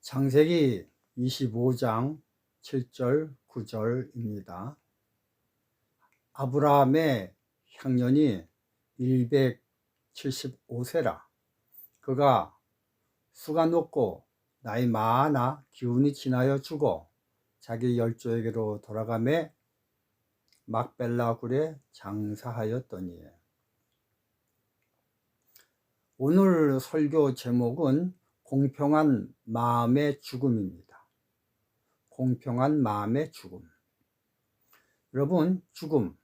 창세기 25장 7절 9절입니다. 아브라함의 향년이 175세라. 그가 수가 높고 나이 많아 기운이 지나여 죽어 자기 열조에게로 돌아가매 막벨라 굴에 장사하였더니. 오늘 설교 제목은 공평한 마음의 죽음입니다. 공평한 마음의 죽음. 여러분, 죽음,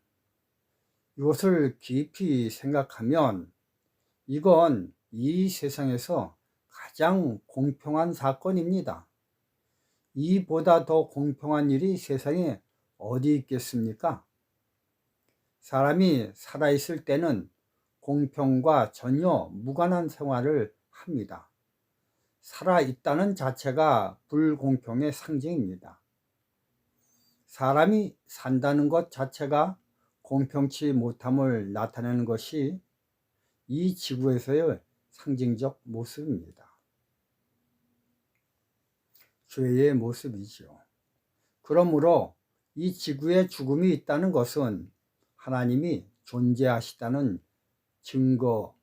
이것을 깊이 생각하면 이건 이 세상에서 가장 공평한 사건입니다. 이보다 더 공평한 일이 세상에 어디 있겠습니까? 사람이 살아있을 때는 공평과 전혀 무관한 생활을 합니다. 살아있다는 자체가 불공평의 상징입니다. 사람이 산다는 것 자체가 공평치 못함을 나타내는 것이 이 지구에서의 상징적 모습입니다. 죄의 모습이지요. 그러므로 이 지구에 죽음이 있다는 것은 하나님이 존재하시다는 증거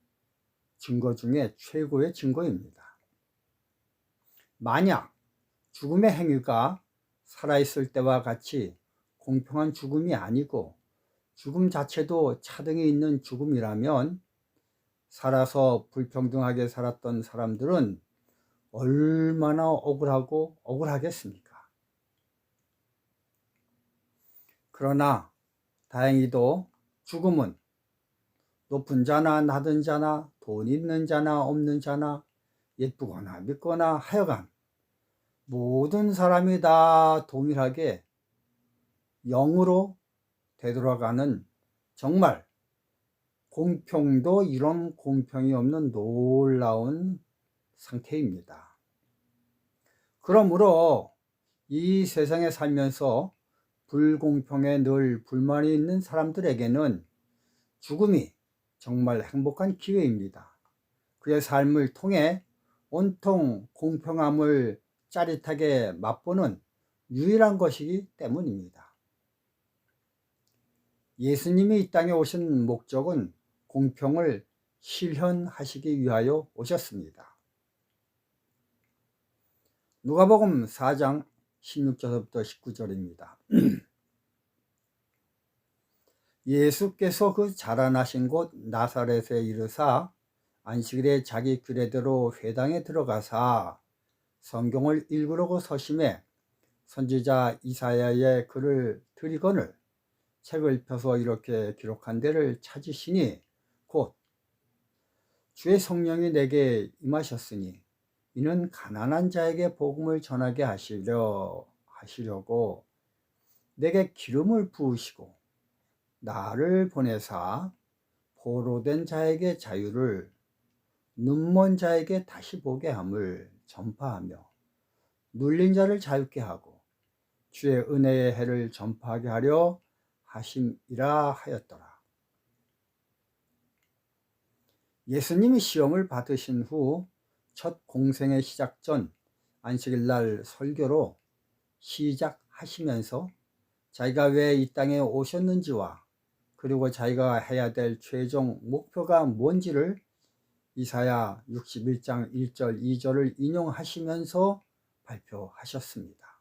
중에 최고의 증거입니다. 만약 죽음의 행위가 살아있을 때와 같이 공평한 죽음이 아니고 죽음 자체도 차등이 있는 죽음이라면 살아서 불평등하게 살았던 사람들은 얼마나 억울하고 억울하겠습니까? 그러나 다행히도 죽음은 높은 자나 낮은 자나 돈 있는 자나 없는 자나 예쁘거나 밉거나 하여간 모든 사람이 다 동일하게 영으로 되돌아가는 정말 공평도 이런 공평이 없는 놀라운 상태입니다. 그러므로 이 세상에 살면서 불공평에 늘 불만이 있는 사람들에게는 죽음이 정말 행복한 기회입니다. 그의 삶을 통해 온통 공평함을 짜릿하게 맛보는 유일한 것이기 때문입니다. 예수님이 이 땅에 오신 목적은 공평을 실현하시기 위하여 오셨습니다. 누가복음 4장 16절부터 19절입니다. 예수께서 그 자라나신 곳 나사렛에 이르사 안식일에 자기 규례대로 회당에 들어가사 성경을 읽으려고 서심해 선지자 이사야의 글을 들이거늘 책을 펴서 이렇게 기록한 데를 찾으시니 곧 주의 성령이 내게 임하셨으니 이는 가난한 자에게 복음을 전하게 하시려고 내게 기름을 부으시고 나를 보내사 포로된 자에게 자유를 눈먼 자에게 다시 보게 함을 전파하며 눌린 자를 자유케 하고 주의 은혜의 해를 전파하게 하려 하심이라 하였더라. 예수님이 시험을 받으신 후 첫 공생의 시작 전 안식일날 설교로 시작하시면서 자기가 왜 이 땅에 오셨는지와 그리고 자기가 해야 될 최종 목표가 뭔지를 이사야 61장 1절 2절을 인용하시면서 발표하셨습니다.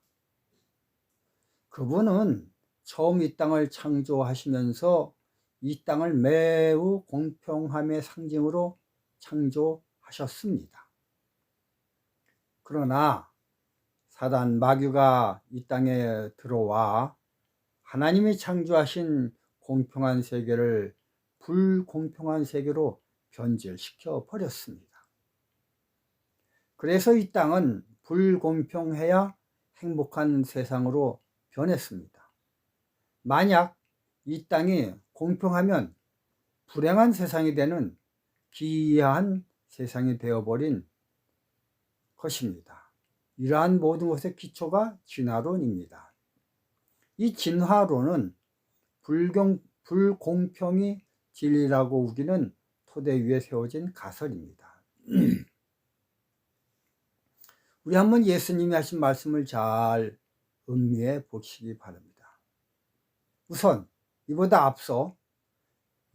그분은 처음 이 땅을 창조하시면서 이 땅을 매우 공평함의 상징으로 창조하셨습니다. 그러나 사단 마귀가 이 땅에 들어와 하나님이 창조하신 공평한 세계를 불공평한 세계로 변질시켜 버렸습니다. 그래서 이 땅은 불공평해야 행복한 세상으로 변했습니다. 만약 이 땅이 공평하면 불행한 세상이 되는 기이한 세상이 되어버린 것입니다. 이러한 모든 것의 기초가 진화론입니다. 이 진화론은 불공평이 진리라고 우기는 토대 위에 세워진 가설입니다. 우리 한번 예수님이 하신 말씀을 잘 음미해 보시기 바랍니다. 우선 이보다 앞서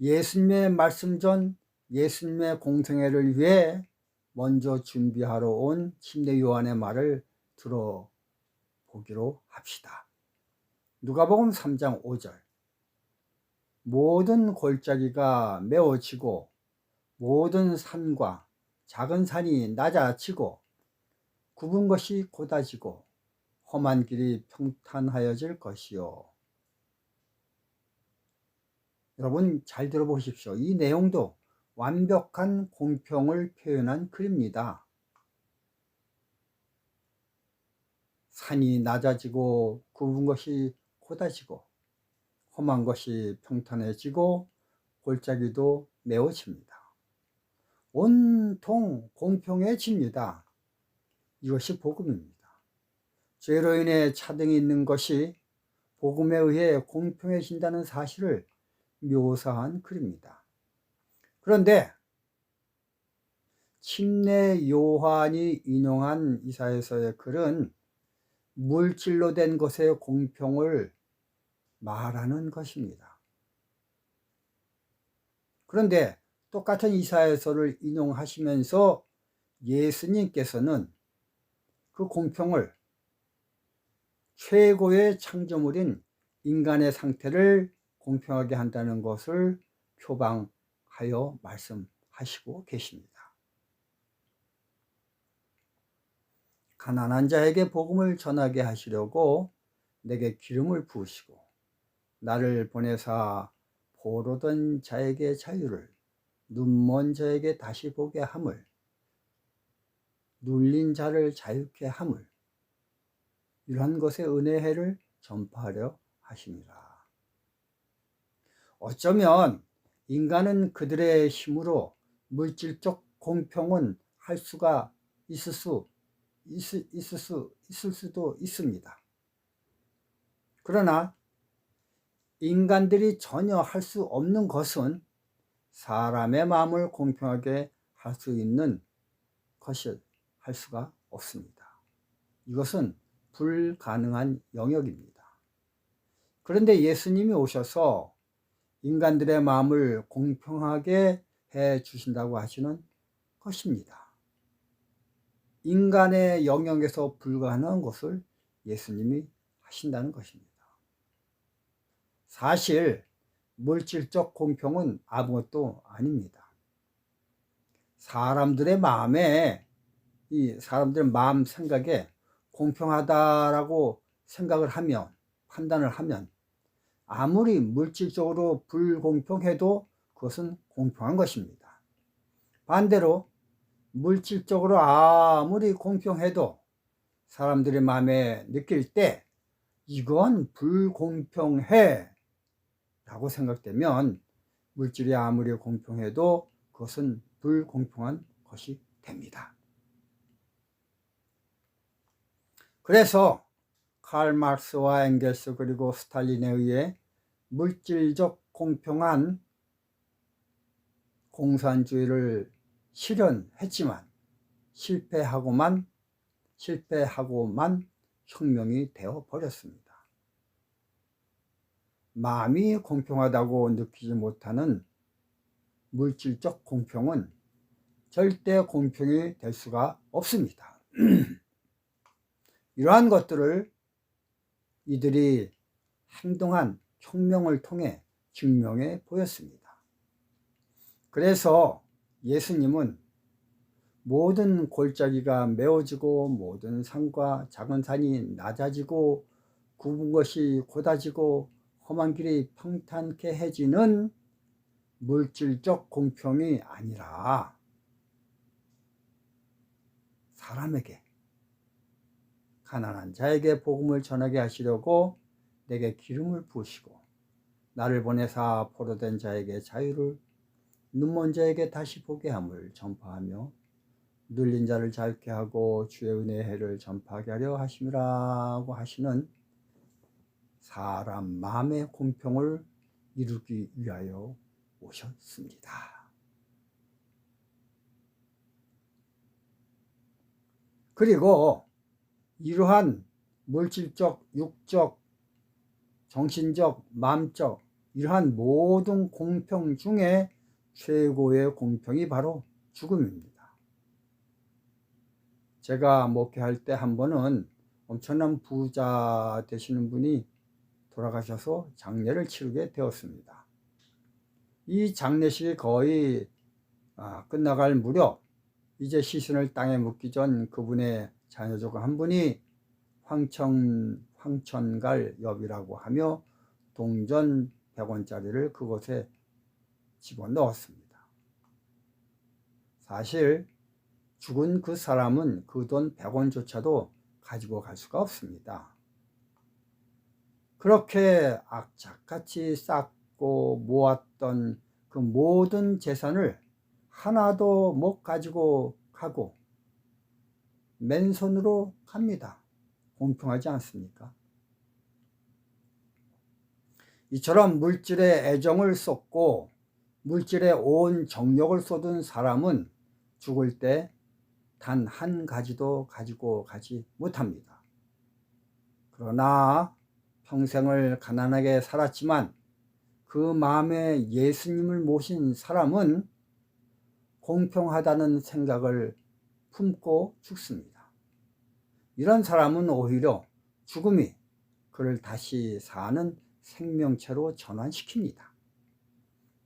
예수님의 말씀 전 예수님의 공생애를 위해 먼저 준비하러 온 침례 요한의 말을 들어보기로 합시다. 누가복음 3장 5절. 모든 골짜기가 메워지고 모든 산과 작은 산이 낮아지고 굽은 것이 곧아지고 험한 길이 평탄하여질 것이요. 여러분 잘 들어보십시오. 이 내용도 완벽한 공평을 표현한 글입니다. 산이 낮아지고 굽은 것이 곧아지고 험한 것이 평탄해지고 골짜기도 메워집니다. 온통 공평해집니다. 이것이 복음입니다. 죄로 인해 차등이 있는 것이 복음에 의해 공평해진다는 사실을 묘사한 글입니다. 그런데 침례 요한이 인용한 이사야서의 글은 물질로 된 것의 공평을 말하는 것입니다. 그런데 똑같은 이사야서를 인용하시면서 예수님께서는 그 공평을 최고의 창조물인 인간의 상태를 공평하게 한다는 것을 표방하여 말씀하시고 계십니다. 가난한 자에게 복음을 전하게 하시려고 내게 기름을 부으시고 나를 보내사 포로된 자에게 자유를, 눈먼 자에게 다시 보게 함을, 눌린 자를 자유케 함을, 이러한 것의 은혜를 전파하려 하심이라. 어쩌면 인간은 그들의 힘으로 물질적 공평은 할 수가 있을 수도 있습니다. 그러나 인간들이 전혀 할 수 없는 것은 사람의 마음을 공평하게 할 수 있는 것이 할 수가 없습니다. 이것은 불가능한 영역입니다. 그런데 예수님이 오셔서 인간들의 마음을 공평하게 해 주신다고 하시는 것입니다. 인간의 영역에서 불가능한 것을 예수님이 하신다는 것입니다. 사실 물질적 공평은 아무것도 아닙니다. 사람들의 마음에, 이 사람들의 마음 생각에 공평하다라고 생각을 하면, 판단을 하면 아무리 물질적으로 불공평해도 그것은 공평한 것입니다. 반대로 물질적으로 아무리 공평해도 사람들의 마음에 느낄 때 이건 불공평해 라고 생각되면 물질이 아무리 공평해도 그것은 불공평한 것이 됩니다. 그래서 칼 마르크스와 엥겔스 그리고 스탈린에 의해 물질적 공평한 공산주의를 실현했지만 실패하고만 혁명이 되어 버렸습니다. 마음이 공평하다고 느끼지 못하는 물질적 공평은 절대 공평이 될 수가 없습니다. 이러한 것들을 이들이 행동한 혁명을 통해 증명해 보였습니다. 그래서 예수님은 모든 골짜기가 메워지고 모든 산과 작은 산이 낮아지고 굽은 것이 곧아지고 험한 길이 평탄케 해지는 물질적 공평이 아니라 사람에게, 가난한 자에게 복음을 전하게 하시려고 내게 기름을 부으시고 나를 보내사 포로된 자에게 자유를, 눈먼 자에게 다시 보게 함을 전파하며 눌린 자를 자유케 하고 주의 은혜의 해를 전파하게 하려 하심이라고 하시는 사람 마음의 공평을 이루기 위하여 오셨습니다. 그리고 이러한 물질적, 육적, 정신적, 마음적 이러한 모든 공평 중에 최고의 공평이 바로 죽음입니다. 제가 목회할 때 한 번은 엄청난 부자 되시는 분이 돌아가셔서 장례를 치르게 되었습니다. 이 장례식이 거의 끝나갈 무렵 이제 시신을 땅에 묻기 전 그분의 자녀 한 분이 황천갈 엽이라고 하며 동전 100원짜리를 그곳에 집어넣었습니다. 사실 죽은 그 사람은 그 돈 100원조차도 가지고 갈 수가 없습니다. 그렇게 악착같이 쌓고 모았던 그 모든 재산을 하나도 못 가지고 가고 맨손으로 갑니다. 공평하지 않습니까? 이처럼 물질에 애정을 쏟고 물질에 온 정력을 쏟은 사람은 죽을 때 단 한 가지도 가지고 가지 못합니다. 그러나 평생을 가난하게 살았지만 그 마음에 예수님을 모신 사람은 공평하다는 생각을 품고 죽습니다. 이런 사람은 오히려 죽음이 그를 다시 사는 생명체로 전환시킵니다.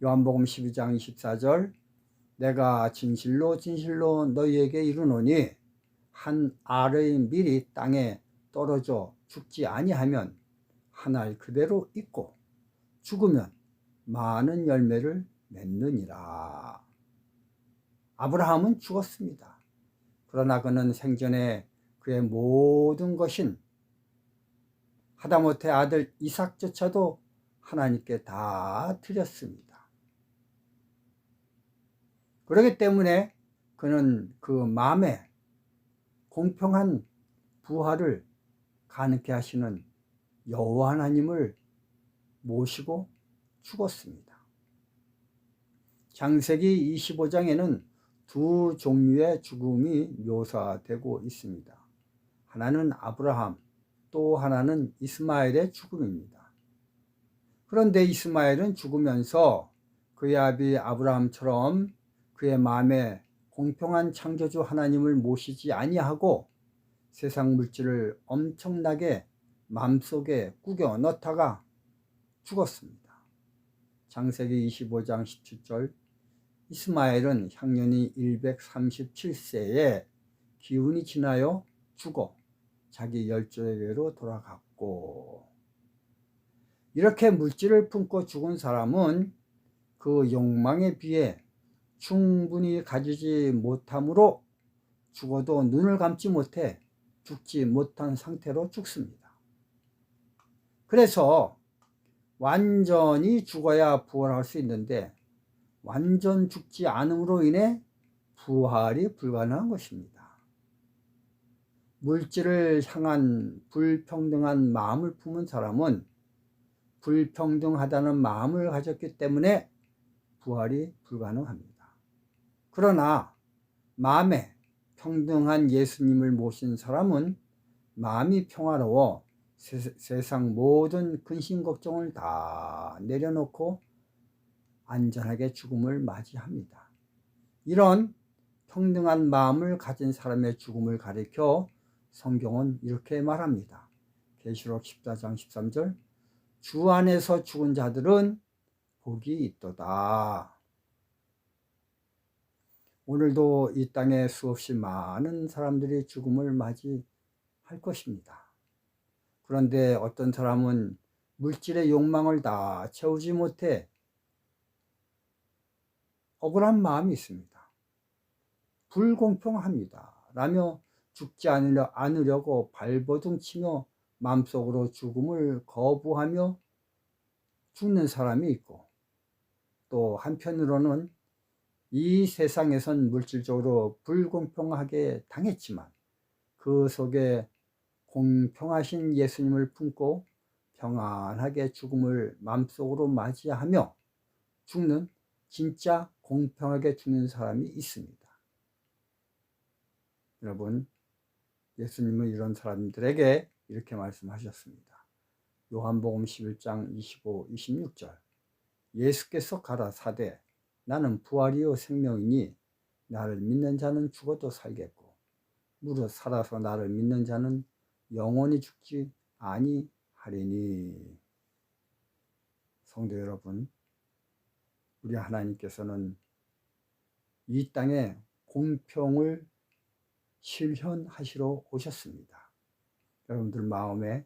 요한복음 12장 24절 내가 진실로 진실로 너희에게 이르노니 한 알의 밀이 땅에 떨어져 죽지 아니하면 한 알 그대로 있고 죽으면 많은 열매를 맺느니라. 아브라함은 죽었습니다. 그러나 그는 생전에 그의 모든 것인 하다못해 아들 이삭조차도 하나님께 다 드렸습니다. 그렇기 때문에 그는 그 마음에 공평한 부활을 가능케 하시는 여호와 하나님을 모시고 죽었습니다. 창세기 25장에는 두 종류의 죽음이 묘사되고 있습니다. 하나는 아브라함, 또 하나는 이스마엘의 죽음입니다. 그런데 이스마엘은 죽으면서 그의 아비 아브라함처럼 그의 마음에 공평한 창조주 하나님을 모시지 아니하고 세상 물질을 엄청나게 마음속에 꾸겨 넣다가 죽었습니다. 창세기 25장 17절 이스마엘은 향년이 137세에 기운이 지나여 죽어 자기 열조에게로 돌아갔고, 이렇게 물질을 품고 죽은 사람은 그 욕망에 비해 충분히 가지지 못함으로 죽어도 눈을 감지 못해 죽지 못한 상태로 죽습니다. 그래서 완전히 죽어야 부활할 수 있는데 완전 죽지 않음으로 인해 부활이 불가능한 것입니다. 물질을 향한 불평등한 마음을 품은 사람은 불평등하다는 마음을 가졌기 때문에 부활이 불가능합니다. 그러나 마음에 평등한 예수님을 모신 사람은 마음이 평화로워 세상 모든 근심 걱정을 다 내려놓고 안전하게 죽음을 맞이합니다. 이런 평등한 마음을 가진 사람의 죽음을 가리켜 성경은 이렇게 말합니다. 계시록 14장 13절 주 안에서 죽은 자들은 복이 있도다. 오늘도 이 땅에 수없이 많은 사람들이 죽음을 맞이할 것입니다. 그런데 어떤 사람은 물질의 욕망을 다 채우지 못해 억울한 마음이 있습니다. 불공평합니다 라며 죽지 않으려고 발버둥 치며 마음속으로 죽음을 거부하며 죽는 사람이 있고, 또 한편으로는 이 세상에선 물질적으로 불공평하게 당했지만 그 속에 공평하신 예수님을 품고 평안하게 죽음을 마음속으로 맞이하며 죽는 진짜 공평하게 죽는 사람이 있습니다. 여러분, 예수님은 이런 사람들에게 이렇게 말씀하셨습니다. 요한복음 11장 25, 26절. 예수께서 가라사대 나는 부활이요 생명이니 나를 믿는 자는 죽어도 살겠고 무릇 살아서 나를 믿는 자는 영원히 죽지 아니하리니. 성도 여러분, 우리 하나님께서는 이 땅에 공평을 실현하시러 오셨습니다. 여러분들 마음에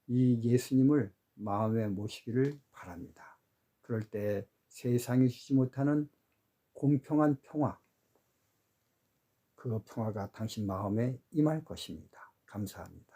이 예수님을 마음에 모시기를 바랍니다. 그럴 때 세상이 주지 못하는 공평한 평화, 그 평화가 당신 마음에 임할 것입니다. 감사합니다.